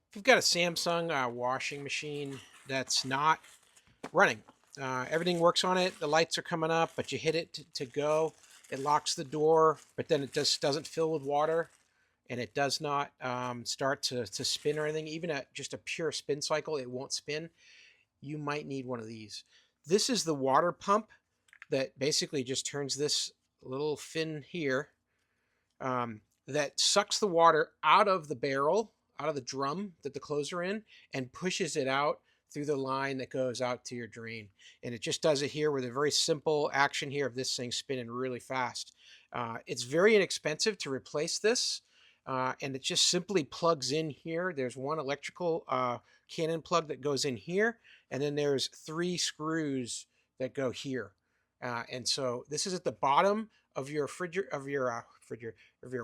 If you've got a Samsung washing machine that's not running, everything works on it. The lights are coming up, but you hit it to go. It locks the door, but then it just doesn't fill with water, and it does not start to spin or anything. Even at just a pure spin cycle, it won't spin. You might need one of these. This is the water pump that basically just turns this little fin here that sucks the water out of the barrel, out of the drum that the clothes are in, and pushes it out through the line that goes out to your drain. And it just does it here with a very simple action here of this thing spinning really fast. It's very inexpensive to replace this. And it just simply plugs in here. There's one electrical cannon plug that goes in here, and then there's 3 screws that go here. And so this is at the bottom of your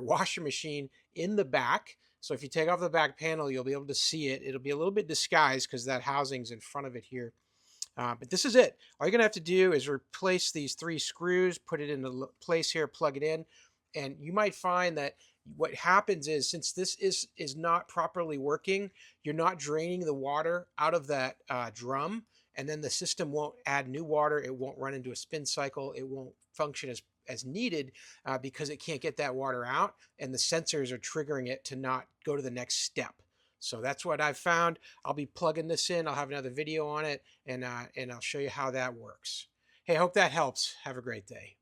washer machine in the back. So if you take off the back panel, you'll be able to see it. It'll be a little bit disguised because that housing's in front of it here. But this is it. All you're gonna have to do is replace these 3 screws, put it into place here, plug it in, and you might find that what happens is, since this is not properly working, you're not draining the water out of that drum, and then the system won't add new water. It won't run into a spin cycle. It won't function as needed because it can't get that water out, and the sensors are triggering it to not go to the next step. So that's what I've found. I'll be plugging this in. I'll have another video on it, and I'll show you how that works. Hey, I hope that helps. Have a great day.